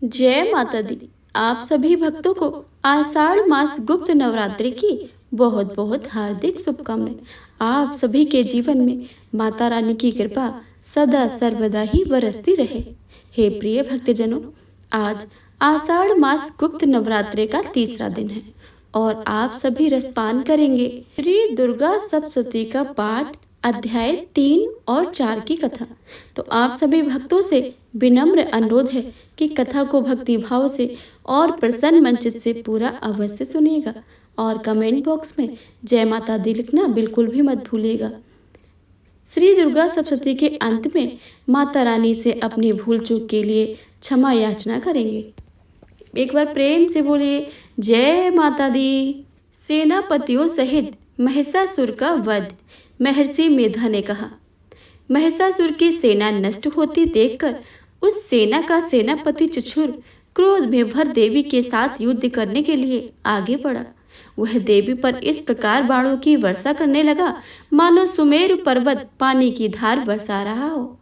जय माता दी। आप सभी भक्तों को आषाढ़ मास गुप्त नवरात्रि की बहुत बहुत हार्दिक शुभकामनाएं। आप सभी के जीवन में माता रानी की कृपा सदा सर्वदा ही बरसती रहे। हे प्रिय भक्तजनों, आज आषाढ़ मास गुप्त नवरात्रि का तीसरा दिन है और आप सभी रसपान करेंगे श्री दुर्गा सप्तशती का पाठ, अध्याय 3 और 4 की कथा। तो आप सभी भक्तों से विनम्र अनुरोध है कि कथा को भक्ति भाव से और प्रसन्न मनचित से पूरा अवश्य सुनिएगा और कमेंट बॉक्स में जय माता दी लिखना बिल्कुल भी मत भूलिएगा। श्री दुर्गा सप्तशती के अंत में माता रानी से अपनी भूल चूक के लिए क्षमा याचना करेंगे। एक बार प्रेम से बोलिए जय माता दी। सेनापतियों सहित महिषासुर का वध। महर्षि मेधा ने कहा, महिषासुर की सेना नष्ट होती देखकर उस सेना का सेनापति चुछुर क्रोध में भर देवी के साथ युद्ध करने के लिए आगे बढ़ा। वह देवी पर इस प्रकार बाणों की वर्षा करने लगा मानो सुमेरु पर्वत पानी की धार बरसा रहा हो।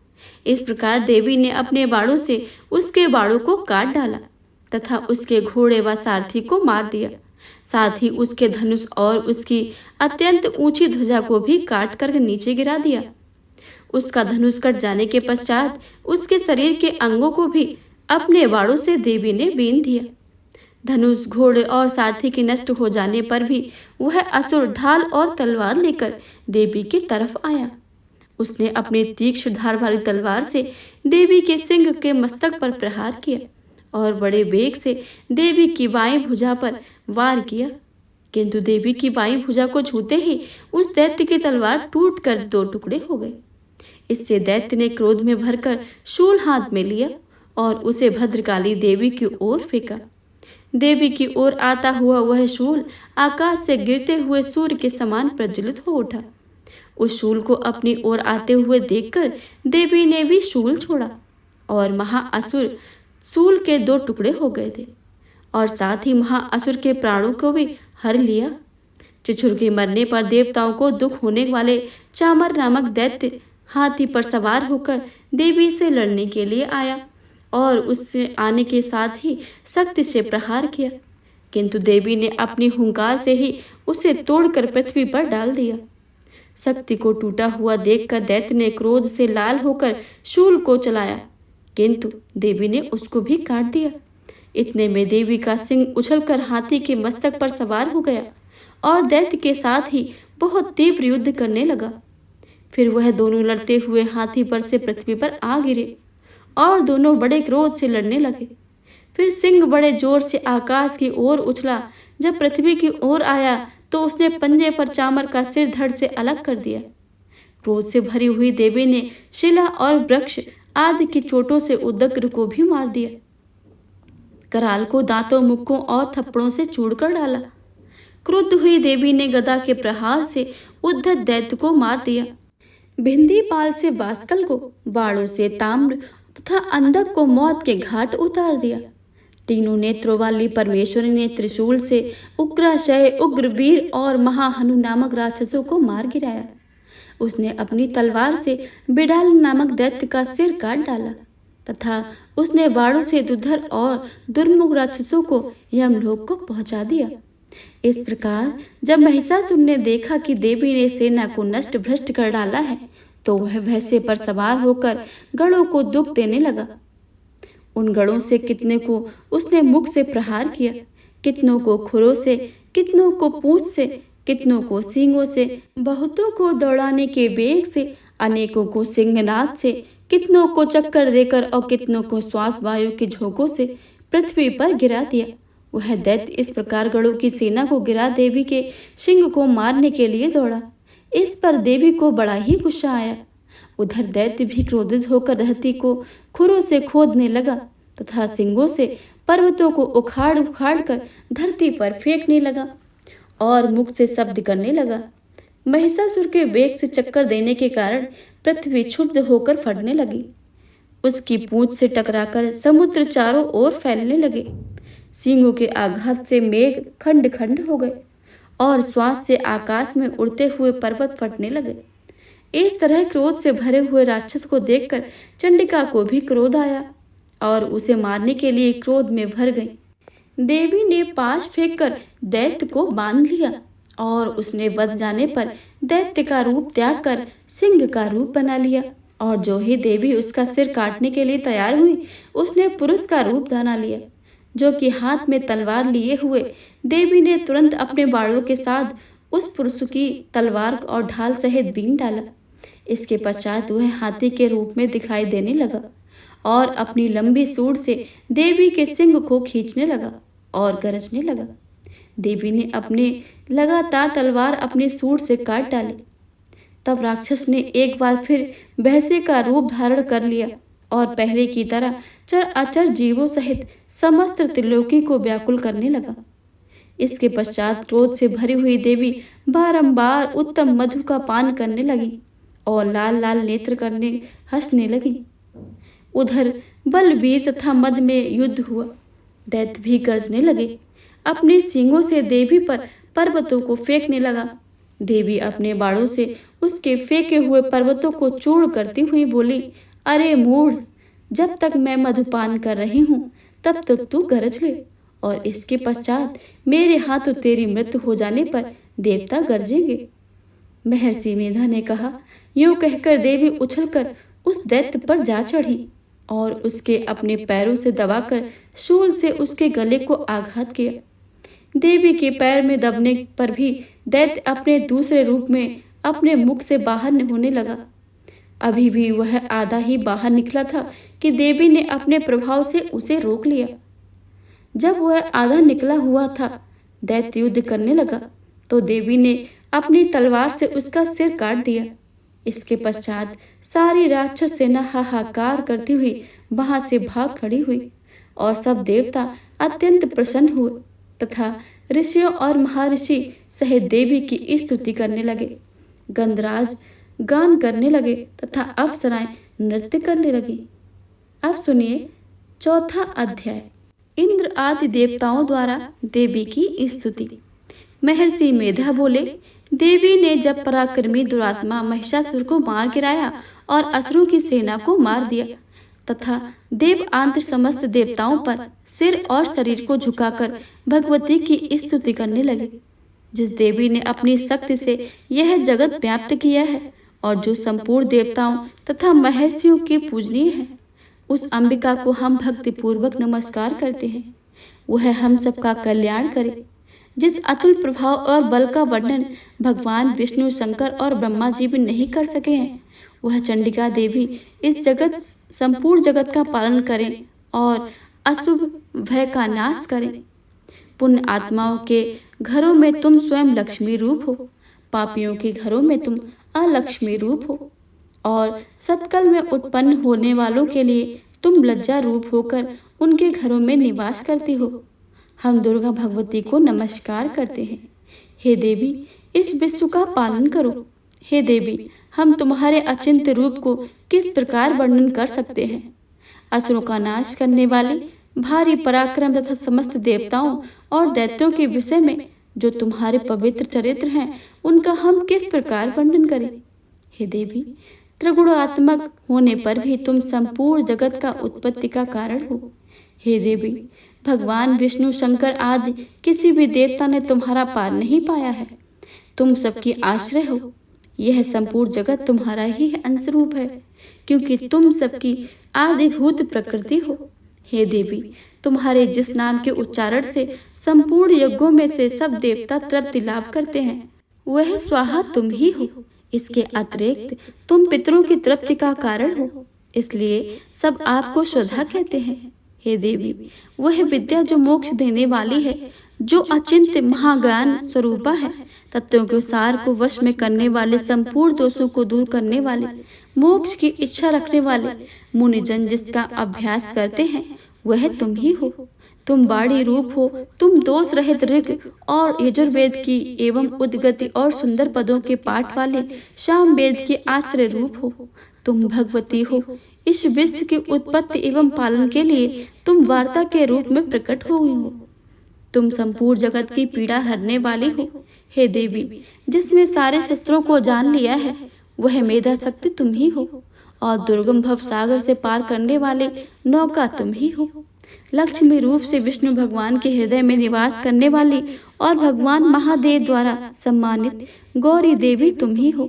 इस प्रकार देवी ने अपने बाणों से उसके बाणों को काट डाला तथा उसके घोड़े व सारथी को मार दिया। साथ ही उसके धनुष और उसकी अत्यंत ऊंची ध्वजा को भी काट कर नीचे गिरा दिया। उसका धनुष कट जाने के पश्चात उसके शरीर के अंगों को भी अपने बाणों से देवी ने बीन दिया। धनुष, घोड़े और सारथी के नष्ट हो जाने पर भी वह असुर ढाल और तलवार लेकर देवी की तरफ आया। उसने अपनी तीक्ष्ण धार वाली तलवार से देवी के सिंह के मस्तक पर प्रहार किया और बड़े वेग से देवी की बाएं भुजा पर वार किया, किंतु देवी की बाईं भुजा को छूते ही उस दैत्य की तलवार टूटकर 2 टुकड़े हो गए। इससे दैत्य ने क्रोध में भरकर शूल हाथ में लिया और उसे भद्रकाली देवी की ओर फेंका। देवी की ओर आता हुआ वह शूल आकाश से गिरते हुए सूर्य के समान प्रज्वलित हो उठा। उस शूल को अपनी ओर आते हुए देखकर देवी ने भी शूल छोड़ा और महाअसुर शूल के 2 टुकड़े हो गए थे और साथ ही महाअसुर के प्राणों को भी हर लिया। चुछुर के मरने पर देवताओं को दुख होने वाले चामर नामक दैत्य हाथी पर सवार होकर देवी से लड़ने के लिए आया और उससे आने के साथ ही शक्ति से प्रहार किया, किंतु देवी ने अपनी हुंकार से ही उसे तोड़कर पृथ्वी पर डाल दिया। शक्ति को टूटा हुआ देखकर दैत्य ने क्रोध से लाल होकर शूल को चलाया, किंतु देवी ने उसको भी काट दिया। इतने में देवी का सिंह उछलकर हाथी के मस्तक पर सवार हो गया और दैत्य के साथ ही बहुत तीव्र युद्ध करने लगा। फिर वह दोनों लड़ते हुए हाथी पर से पृथ्वी पर आ गिरे और दोनों बड़े क्रोध से लड़ने लगे। फिर सिंह बड़े जोर से आकाश की ओर उछला। जब पृथ्वी की ओर आया तो उसने पंजे पर चामर का सिर धड़ से अलग कर दिया। क्रोध से भरी हुई देवी ने शिला और वृक्ष आदि की चोटों से उदग्र को भी मार दिया। कराल को दांतों, मुक्कों और थप्पड़ों से चूड़कर डाला। क्रुद्ध हुई देवी ने गदा के प्रहार से उद्धत दैत्य को मार दिया। भिंदी पाल से बास्कल को, बाणों से ताम्र तथा अंधक को मौत के घाट उतार दिया। तीनों नेत्रों वाली परमेश्वरी ने त्रिशूल से उग्राशय, उग्रवीर और महाहनु नामक राक्षसों को मार गिराया। उसने अपनी तलवार से बिडाल नामक दैत्य का सिर काट डाला तथा उसने बाणों से दुधर और दुर्मुख राक्षसों को यमलोक को पहुंचा दिया। इस प्रकार जब महिषासुर ने देखा कि देवी ने सेना को नष्ट भ्रष्ट कर डाला है तो वह भैंसे पर सवार होकर गणों को दुख देने लगा। उन गणों से कितने को उसने मुख से प्रहार किया, कितनों को खुरों से, कितनों को पूंछ से, कितनों को सींगों से, बहुतों को दौड़ाने के बेग से, अनेकों को सिंहनाद से, कितनों को चक्कर देकर और कितनों को श्वास वायु के झोंकों से पृथ्वी पर गिरा दिया। वह दैत्य इस प्रकार गणों की सेना को गिरा देवी के सिंह को मारने के लिए दौड़ा। इस पर देवी को बड़ा ही गुस्सा आया। उधर दैत्य भी क्रोधित होकर धरती को खुरों से खोदने लगा तथा सिंगों से पर्वतों को उखाड़ उखाड़ कर धरती पर फेंकने लगा और मुख से शब्द करने लगा। महिषासुर के वेग से चक्कर देने के कारण पृथ्वी क्षुब्ध होकर फटने लगी। उसकी पूंछ से टकराकर समुद्र चारों ओर फैलने लगे। सींगों के आघात से मेघ खंड खंड हो गए और श्वास से आकाश में उड़ते हुए पर्वत फटने लगे। इस तरह क्रोध से भरे हुए राक्षस को देखकर चंडिका को भी क्रोध आया और उसे मारने के लिए क्रोध में भर गई। देवी ने पाश फेंककर दैत्य को बांध लिया और उसने बच जाने पर दैत्य का रूप त्याग कर सिंह का रूप बना लिया। और जो ही देवी उसका सिर काटने के लिए तैयार हुई, उसने पुरुष का रूप बना लिया, जो कि हाथ में तलवार लिए हुए। देवी ने तुरंत अपने बाणों के साथ उस पुरुष की तलवार और ढाल सहित बीन डाला। इसके पश्चात वह हाथी के रूप में दिखाई देने लगा और अपनी लंबी सूंड से देवी के सिंग को खींचने लगा और गरजने लगा। देवी ने अपने लगातार तलवार अपनी सूंड से काट डाली। तब राक्षस ने एक बार फिर भैंसे का रूप धारण कर लिया और पहले की तरह चर अचर जीवों सहित समस्त त्रिलोकी को व्याकुल करने लगा। इसके पश्चात क्रोध से भरी हुई देवी बारंबार उत्तम मधु का पान करने लगी और लाल लाल नेत्र करने हंसने लगी। उधर बलवीर तथा मद में युद्ध हुआ। दैत्य भी गरजने लगे, अपने सींगों से देवी पर पर्वतों को फेंकने लगा। देवी अपने बाणों से उसके फेंके हुए पर्वतों को चूर्ण करती हुई बोली, अरे मूढ़, जब तक मैं मधुपान कर रही हूँ तब तक तू गरज ले, और इसके पश्चात मेरे हाथों तेरी मृत्यु हो जाने पर देवता गरजेंगे। महर्षि मेधा ने कहा। यूं कहकर देवी उछलकर उस दैत्य पर जा चढ़ी और उसके अपने पैरों से दबाकर शूल से उसके गले को आघात किया। देवी के पैर में दबने पर भी दैत्य अपने दूसरे रूप में अपने मुख से बाहर होने लगा। अभी भी वह आधा ही बाहर निकला था कि देवी ने अपने प्रभाव से उसे रोक लिया। जब वह आधा निकला हुआ था, दैत्य युद्ध करने लगा तो देवी ने अपनी तलवार से उसका सिर काट दिया। इसके पश्चात सारी राक्षस सेना हाहाकार करती हुई वहां से भाग खड़ी हुई और सब देवता अत्यंत प्रसन्न हुए तथा ऋषियों और महर्षि सहित देवी की स्तुति करने लगे। गंधराज गान करने लगे तथा अप्सराएं नृत्य करने लगी। अब सुनिए चौथा अध्याय, इंद्र आदि देवताओं द्वारा देवी की स्तुति। महर्षि मेधा बोले, देवी ने जब पराक्रमी दुरात्मा महिषासुर को मार गिराया और असुरों की सेना को मार दिया तथा देव आंत्र समस्त देवताओं पर सिर और शरीर को झुकाकर भगवती की स्तुति करने लगे। जिस देवी ने अपनी शक्ति से यह जगत व्याप्त किया है और जो संपूर्ण देवताओं तथा महर्षियों के पूजनीय है, उस अंबिका को हम भक्ति पूर्वक नमस्कार करते हैं। वह हम सबका कल्याण करे। जिस अतुल प्रभाव और बल का वर्णन भगवान विष्णु, शंकर और ब्रह्मा जी भी नहीं कर सके हैं, वह चंडिका देवी इस जगत संपूर्ण जगत का पालन करें और अशुभ भय का नाश करें। पुण्य आत्माओं के घरों में तुम स्वयं लक्ष्मी रूप हो, पापियों के घरों में तुम अलक्ष्मी रूप हो और सत्कल में उत्पन्न होने वालों के लिए तुम लज्जा रूप होकर उनके घरों में निवास करती हो। हम दुर्गा भगवती को नमस्कार करते हैं। हे देवी, इस विश्व का पालन करो। हे देवी, हम तुम्हारे अचिंत्य रूप को किस प्रकार वर्णन कर सकते हैं। असुरों का नाश करने वाले भारी पराक्रम तथा समस्त देवताओं और दैत्यों के विषय में जो तुम्हारे पवित्र चरित्र हैं, उनका हम किस प्रकार वर्णन करें। हे देवी, त्रिगुणात्मक होने पर भी तुम संपूर्ण जगत का उत्पत्ति का कारण हो। हे देवी, भगवान विष्णु, शंकर आदि किसी भी देवता ने तुम्हारा पार नहीं पाया है। तुम सबकी आश्रय हो। यह संपूर्ण जगत तुम्हारा ही अंश रूप है, क्योंकि तुम सबकी आदिभूत प्रकृति हो। हे देवी, तुम्हारे जिस नाम के उच्चारण से संपूर्ण यज्ञों में से सब देवता तृप्ति लाभ करते हैं, वह स्वाहा तुम ही हो। इसके अतिरिक्त तुम पितरों की तृप्ति का कारण हो, इसलिए सब आपको श्रद्धा कहते हैं। हे देवी, वह विद्या जो मोक्ष देने वाली है, जो अचिंत्य महाज्ञान स्वरूपा है, तत्वों के सार को वश में करने वाले, संपूर्ण दोषों को दूर करने वाले, मोक्ष की इच्छा रखने वाले मुनिजन जिसका अभ्यास करते हैं, वह तुम ही हो। तुम बाड़ी रूप हो। तुम दोष रहित ऋग और यजुर्वेद की एवं उद्गति और सुंदर पदों के पाठ वाले शाम वेद के आश्रय रूप हो। तुम भगवती हो। इस विश्व की उत्पत्ति एवं पालन के लिए तुम वार्ता के रूप में प्रकट हुई हो। तुम संपूर्ण जगत की पीड़ा हरने वाली हो। हे देवी, जिसने सारे शस्त्रों को जान लिया है, वह मेधा शक्ति तुम ही हो और दुर्गम भव सागर से पार करने वाले नौका तुम ही हो। लक्ष्मी रूप से विष्णु भगवान के हृदय में निवास करने वाली और भगवान महादेव द्वारा सम्मानित गौरी देवी तुम ही हो।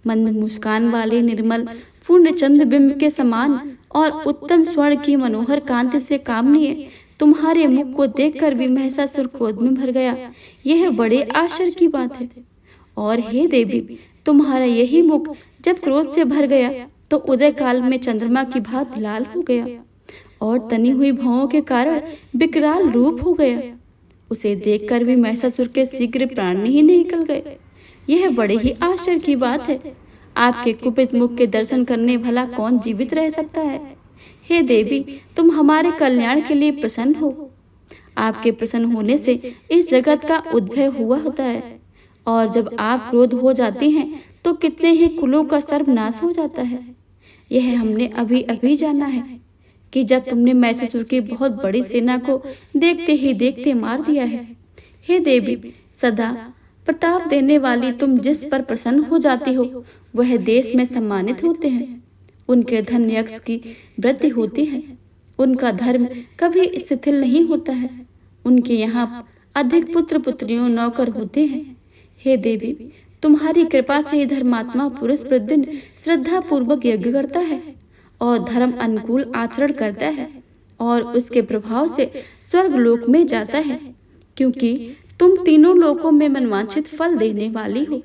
मंद मुस्कान वाले निर्मल पूर्ण चंद्र बिंब के समान और उत्तम स्वर्ण की मनोहर कांति से कामनीय तुम्हारे मुख को देखकर भी महिषासुर क्रोध में भर गया। यह बड़े आश्चर्य की बात है। और हे देवी, तुम्हारा यही मुख जब क्रोध से भर गया तो उदय काल में चंद्रमा की भांति लाल हो गया और तनी हुई भौं के कारण विकराल रूप हो गया। उसे देखकर भी महिषासुर के शीघ्र प्राण ही निकल गए। यह बड़े ही आश्चर्य की बात है। आपके कुपित मुख के दर्शन करने भला कौन जीवित रह सकता है। हे देवी, तुम हमारे कल्याण के लिए प्रसन्न हो। आपके प्रसन्न होने से इस जगत का उद्भव हुआ होता है और जब आप क्रोध हो जाती हैं तो कितने ही कुलों का सर्वनाश हो जाता है। यह हमने अभी अभी जाना है कि जब तुमने महिषासुर की बहुत बड़ी सेना को देखते ही देखते मार दिया है। हे देवी, सदा प्रताप देने वाली तुम जिस पर प्रसन्न हो जाती हो वह देश में सम्मानित होते हैं। उनके धन यक्ष की वृद्धि होती है। उनका धर्म कभी शिथिल नहीं होता है। उनके यहाँ अधिक पुत्र पुत्रियों नौकर होते हैं। हे देवी, तुम्हारी कृपा से ही धर्मात्मा पुरुष प्रतिदिन श्रद्धा पूर्वक यज्ञ करता है और धर्म अनुकूल आचरण करता है और उसके प्रभाव से स्वर्ग लोक में जाता है, क्योंकि तुम तीनों लोकों में मनवांछित फल देने वाली हो।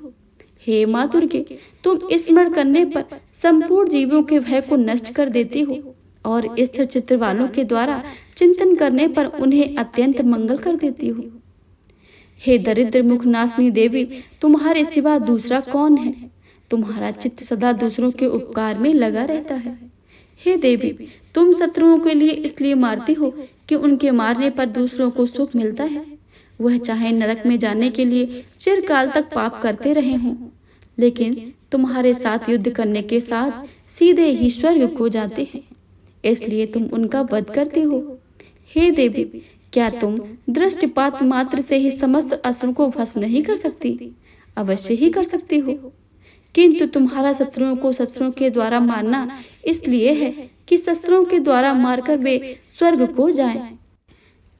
हे माँ दुर्गे, तुम स्मरण करने पर संपूर्ण जीवों के भय को नष्ट कर देती हो और स्थिर चित्र वालों के द्वारा चिंतन करने पर उन्हें अत्यंत मंगल कर देती हो। हे दरिद्र मुख नाशनी देवी, तुम्हारे सिवा दूसरा कौन है। तुम्हारा चित्त सदा दूसरों के उपकार में लगा रहता है। हे देवी, तुम शत्रुओं के लिए इसलिए मारती हो कि उनके मारने पर दूसरों को सुख मिलता है। वह चाहे नरक में जाने के लिए चिरकाल तक पाप करते रहे हों, लेकिन तुम्हारे साथ युद्ध करने के साथ सीधे ही स्वर्ग को जाते हैं, इसलिए तुम उनका वध करती हो। हे देवी, क्या तुम दृष्टिपात मात्र से ही समस्त असुरों को भस्म नहीं कर सकती? अवश्य ही कर सकती हो, किंतु तुम्हारा शत्रुओं को शत्रुओं के द्वारा मारना इसलिए है कि शस्त्रों के द्वारा मारकर वे स्वर्ग को जाएं।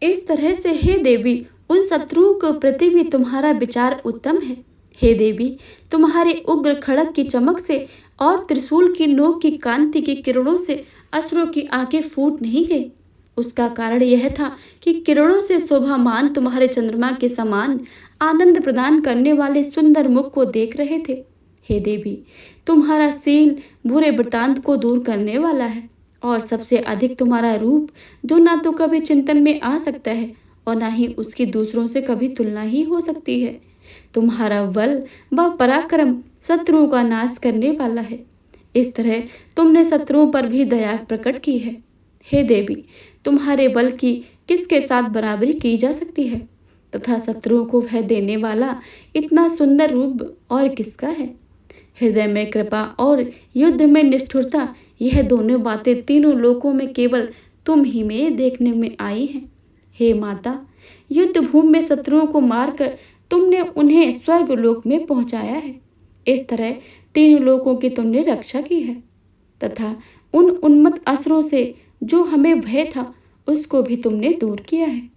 इस तरह से हे देवी, उन शत्रुओं के प्रति भी तुम्हारा विचार उत्तम है। हे देवी, तुम्हारे उग्र खड़ग की चमक से और त्रिशूल की नोक की कांति की किरणों से असुरों की आंखें फूट नहीं गई। उसका कारण यह था कि किरणों से शोभामान तुम्हारे चंद्रमा के समान आनंद प्रदान करने वाले सुंदर मुख को देख रहे थे। हे देवी, तुम्हारा शील बुरे वृतांत को दूर करने वाला है और सबसे अधिक तुम्हारा रूप, जो ना तो कभी चिंतन में आ सकता है और ना ही उसकी दूसरों से कभी तुलना ही हो सकती है। तुम्हारा बल व पराक्रम शत्रुओं का नाश करने वाला है। इस तरह तुमने शत्रुओं पर भी दया प्रकट की है। हे देवी, तुम्हारे बल की किसके साथ बराबरी की जा सकती है तथा शत्रुओं को भय देने वाला इतना सुंदर रूप और किसका है। हृदय में कृपा और युद्ध में निष्ठुरता, यह दोनों बातें तीनों लोकों में केवल तुम ही में देखने में आई हैं। हे माता, युद्ध भूमि में शत्रुओं को मारकर तुमने उन्हें स्वर्ग लोक में पहुंचाया है। इस तरह तीनों लोकों की तुमने रक्षा की है तथा उन उन्मत्त असुरों से जो हमें भय था उसको भी तुमने दूर किया है।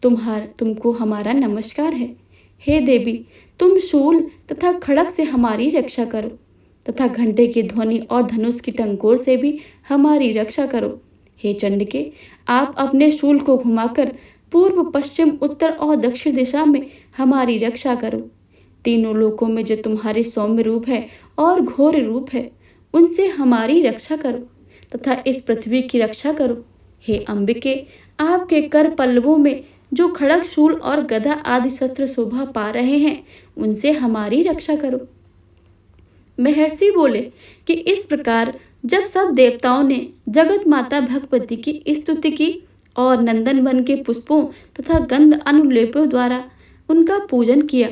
तुमको हमारा नमस्कार है। हे देवी, तुम शूल तथा खड़ग से हमारी रक्षा करो तथा घंटे की ध्वनि और धनुष की टंकोर से भी हमारी रक्षा करो। हे चंडिके, आप अपने शूल को घुमाकर पूर्व पश्चिम उत्तर और दक्षिण दिशा में हमारी रक्षा करो। तीनों लोकों में जो तुम्हारे सौम्य रूप है और घोर रूप है, उनसे हमारी रक्षा करो तथा इस पृथ्वी की रक्षा करो। हे अंबिके, आपके कर पल्लवों में जो खड़ग शूल और गदा आदि शस्त्र शोभा पा रहे हैं, उनसे हमारी रक्षा करो। महर्षि बोले कि इस प्रकार जब सब देवताओं ने जगत माता भगवती की स्तुति की और नंदन वन के पुष्पों तथा गंध अनुलेपों द्वारा उनका पूजन किया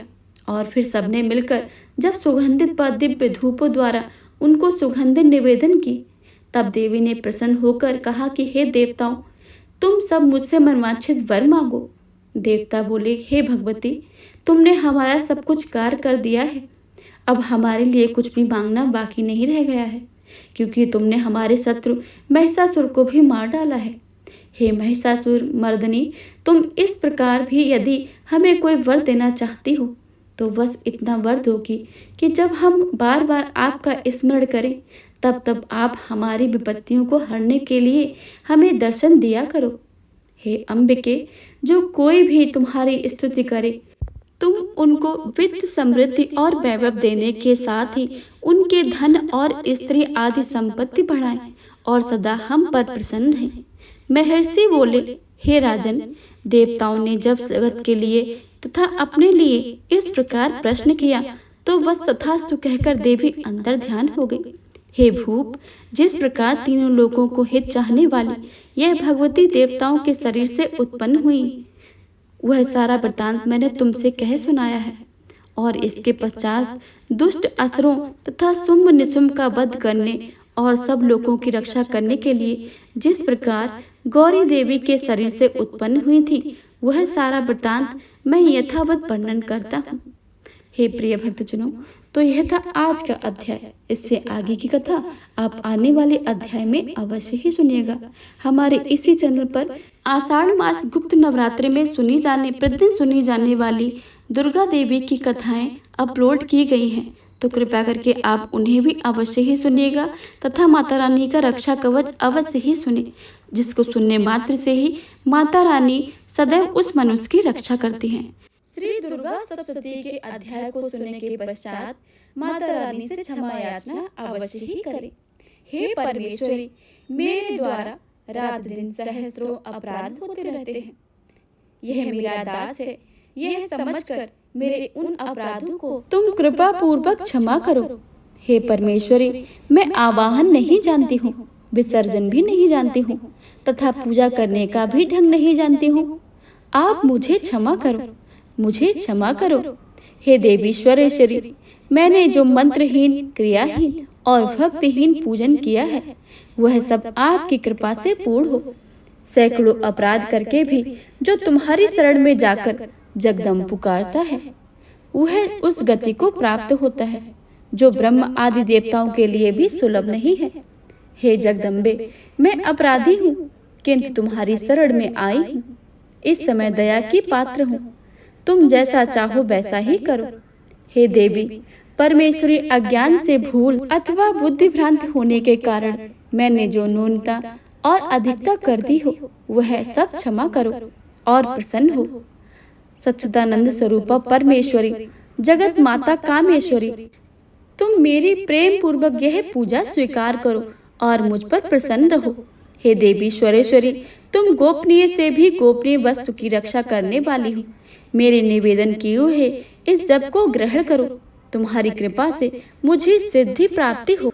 और फिर सबने मिलकर जब सुगंधित व दिव्य धूपों द्वारा उनको सुगंधित निवेदन की, तब देवी ने प्रसन्न होकर कहा कि हे देवताओं, तुम सब मुझसे मनवांछित वर मांगो। देवता बोले, हे भगवती, तुमने हमारा सब कुछ कार्य कर दिया है। अब हमारे लिए कुछ भी मांगना बाकी नहीं रह गया है। क्योंकि तुमने हमारे शत्रु महिषासुर को भी मार डाला है। हे महिषासुर मर्दनी, तुम इस प्रकार भी यदि हमें कोई वर देना चाहती हो तो बस इतना वर दो कि जब हम बार बार आपका स्मरण करें तब तब आप हमारी विपत्तियों को हरने के लिए हमें दर्शन दिया करो। हे अंबिके, जो कोई भी तुम्हारी स्तुति करे तुम उनको वित्त समृद्धि और वैभव देने के साथ ही उनके धन और स्त्री आदि संपत्ति बढ़ाएं और सदा हम पर प्रसन्न रहें। महर्षि बोले, हे राजन, देवताओं ने जब जगत के लिए तथा अपने लिए इस प्रकार प्रश्न किया तो बस तथास्तु कहकर देवी अंतर ध्यान हो गई। हे भूप, जिस प्रकार तीनों लोगों को हित चाहने वाली यह भगवती देवताओं के शरीर से उत्पन्न हुई, वह सारा वृत्तांत मैंने तुमसे कह सुनाया है। और इसके पश्चात दुष्ट असुरों तथा शुंभ निशुंभ का वध करने और सब लोगों की रक्षा करने के लिए जिस प्रकार गौरी देवी के शरीर से उत्पन्न हुई थी, वह सारा वृत्तांत मैं यथावत वर्णन करता हूँ। हे प्रिय भक्तजनों, तो यह था आज का अध्याय। इससे आगे की कथा आप आने वाले अध्याय में अवश्य ही सुनिएगा। हमारे इसी चैनल पर आषाढ़ मास गुप्त नवरात्रि में प्रतिदिन सुनी जाने वाली दुर्गा देवी की कथाएं अपलोड की गई हैं, तो कृपया करके आप उन्हें भी अवश्य ही सुनिएगा तथा माता रानी का रक्षा कवच अवश्य ही सुने, जिसको सुनने मात्र से ही माता रानी सदैव उस मनुष्य की रक्षा करती हैं। श्री दुर्गा सप्तशती के अध्याय को सुनने के पश्चात माता रानी से क्षमा याचना अवश्य ही करें। हे परमेश्वरी, मेरे द्वारा रात दिन सहस्त्रों अपराध होते रहते हैं। यह मेरा दास है, यह समझकर मेरे उन अपराधों को तुम कृपा पूर्वक क्षमा करो। हे परमेश्वरी, मैं आवाहन नहीं जानती हूँ, विसर्जन भी नहीं जानती हूँ तथा पूजा करने का भी ढंग नहीं जानती हूँ। आप मुझे क्षमा करो, मुझे क्षमा करो। हे देवीश्वरेश्वरी, मैंने जो मंत्रहीन, क्रियाहीन और भक्तिहीन पूजन किया है वह सब आपकी कृपा से पूर्ण हो। सैकड़ों अपराध करके भी जो तुम्हारी शरण में जाकर जगदम्ब पुकारता है वह उस गति को प्राप्त होता है जो ब्रह्म आदि देवताओं के लिए भी सुलभ नहीं है। हे जगदम्बे, मैं अपराधी हूँ किंतु तुम्हारी शरण में आई हूँ। इस समय दया की पात्र हूँ, तुम जैसा चाहो वैसा ही करो। हे देवी परमेश्वरी, अज्ञान से भूल अथवा बुद्धि भ्रांत होने के कारण मैंने जो न्यूनता और अधिकता कर दी हो वह सब क्षमा करो और प्रसन्न हो। सच्चिदानंद स्वरूपा परमेश्वरी, जगत माता कामेश्वरी, तुम मेरी प्रेम पूर्वक यह पूजा स्वीकार करो और मुझ पर प्रसन्न रहो। हे देवीश्वरेश्वरी, तुम गोपनीय से भी गोपनीय वस्तु की रक्षा करने वाली हो। मेरे निवेदन किए हुए इस जप को ग्रहण करो। तुम्हारी कृपा से मुझे सिद्धि प्राप्ति हो।